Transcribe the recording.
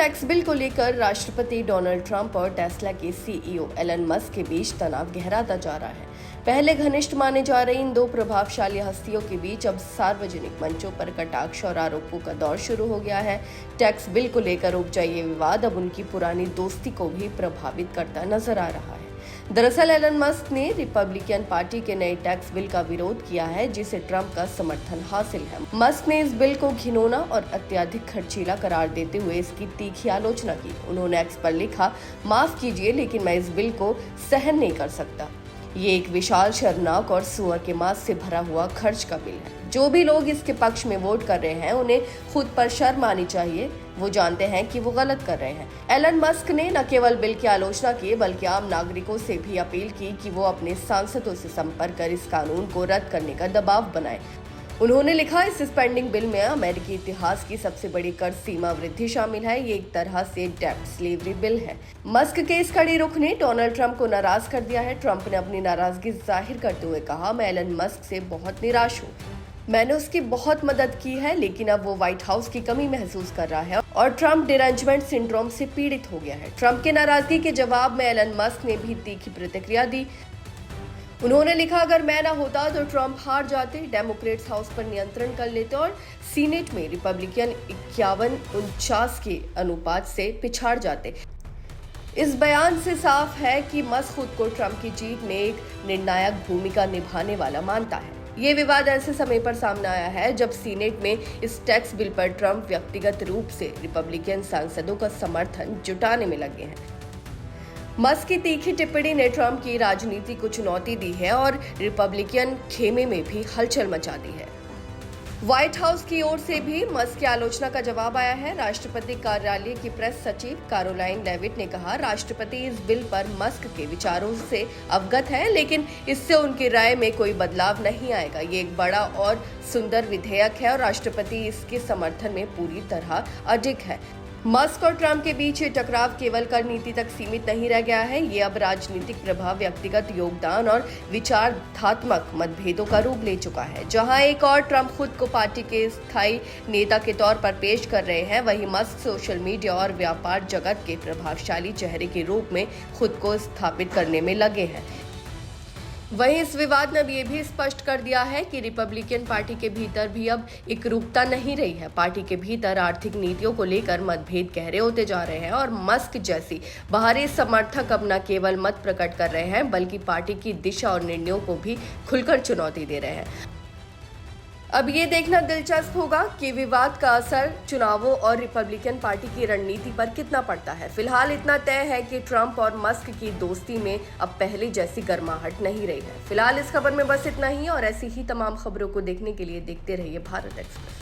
Tax bill को लेकर राष्ट्रपति डोनाल्ड ट्रंप और टेस्ला के सीईओ एलन मस्क के बीच तनाव गहराता जा रहा है। पहले घनिष्ठ माने जा रहे इन दो प्रभावशाली हस्तियों के बीच अब सार्वजनिक मंचों पर कटाक्ष और आरोपों का दौर शुरू हो गया है। टैक्स बिल को लेकर उपजा ये विवाद अब उनकी पुरानी दोस्ती को भी प्रभावित करता नजर आ रहा है। दरअसल एलन मस्क ने रिपब्लिकन पार्टी के नए टैक्स बिल का विरोध किया है, जिसे ट्रंप का समर्थन हासिल है। मस्क ने इस बिल को घिनौना और अत्यधिक खर्चीला करार देते हुए इसकी तीखी आलोचना की। उन्होंने एक्स पर लिखा, माफ कीजिए लेकिन मैं इस बिल को सहन नहीं कर सकता। ये एक विशाल, शर्मनाक और सुअर के मांस से भरा हुआ खर्च का बिल है। जो भी लोग इसके पक्ष में वोट कर रहे हैं उन्हें खुद पर शर्म आनी चाहिए। वो जानते हैं कि वो गलत कर रहे हैं। एलन मस्क ने न केवल बिल की आलोचना की बल्कि आम नागरिकों से भी अपील की कि वो अपने सांसदों से संपर्क कर इस कानून को रद्द करने का दबाव बनाएं। उन्होंने लिखा, इस स्पेंडिंग बिल में अमेरिकी इतिहास की सबसे बड़ी कर सीमा वृद्धि शामिल है। ये एक तरह से डेब्ट स्लेवरी बिल है। मस्क के इस कड़े रुख ने डोनाल्ड ट्रंप को नाराज कर दिया है। ट्रंप ने अपनी नाराजगी जाहिर करते हुए कहा, मैं एलन मस्क से बहुत निराश हूँ। मैंने उसकी बहुत मदद की है, लेकिन अब वो व्हाइट हाउस की कमी महसूस कर रहा है और ट्रंप डिरेंजमेंट सिंड्रोम से पीड़ित हो गया है। ट्रंप के नाराजगी के जवाब में एलन मस्क ने भी तीखी प्रतिक्रिया दी। उन्होंने लिखा, अगर मैं ना होता तो ट्रंप हार जाते, डेमोक्रेट्स हाउस पर नियंत्रण कर लेते और सीनेट में रिपब्लिकन 51-49 के अनुपात से पिछाड़ जाते। इस बयान से साफ है कि मस्क खुद को ट्रंप की जीत में एक निर्णायक भूमिका निभाने वाला मानता है। ये विवाद ऐसे समय पर सामने आया है जब सीनेट में इस टैक्स बिल पर ट्रंप व्यक्तिगत रूप से रिपब्लिकन सांसदों का समर्थन जुटाने में लगे हैं। मस्क की तीखी टिप्पणी ने ट्रंप की राजनीति को चुनौती दी है और रिपब्लिकन खेमे में भी हलचल मचा दी है। व्हाइट हाउस की ओर से भी मस्क की आलोचना का जवाब आया है। राष्ट्रपति कार्यालय की प्रेस सचिव कैरोलाइन लेविट ने कहा, राष्ट्रपति इस बिल पर मस्क के विचारों से अवगत है, लेकिन इससे उनकी राय में कोई बदलाव नहीं आएगा। ये एक बड़ा और सुंदर विधेयक है और राष्ट्रपति इसके समर्थन में पूरी तरह अडिग है। मस्क और ट्रंप के बीच ये टकराव केवल कर नीति तक सीमित नहीं रह गया है। ये अब राजनीतिक प्रभाव, व्यक्तिगत योगदान और विचारधात्मक मतभेदों का रूप ले चुका है। जहां एक और ट्रंप खुद को पार्टी के स्थायी नेता के तौर पर पेश कर रहे हैं, वहीं मस्क सोशल मीडिया और व्यापार जगत के प्रभावशाली चेहरे के रूप में खुद को स्थापित करने में लगे हैं। वहीं इस विवाद ने अब ये भी स्पष्ट कर दिया है कि रिपब्लिकन पार्टी के भीतर भी अब एकरूपता नहीं रही है। पार्टी के भीतर आर्थिक नीतियों को लेकर मतभेद गहरे होते जा रहे हैं और मस्क जैसी बाहरी समर्थक अब न केवल मत प्रकट कर रहे हैं बल्कि पार्टी की दिशा और निर्णयों को भी खुलकर चुनौती दे रहे हैं। अब ये देखना दिलचस्प होगा कि विवाद का असर चुनावों और रिपब्लिकन पार्टी की रणनीति पर कितना पड़ता है। फिलहाल इतना तय है कि ट्रंप और मस्क की दोस्ती में अब पहले जैसी गर्माहट नहीं रही है। फिलहाल इस खबर में बस इतना ही और ऐसी ही तमाम खबरों को देखने के लिए देखते रहिए भारत एक्सप्रेस।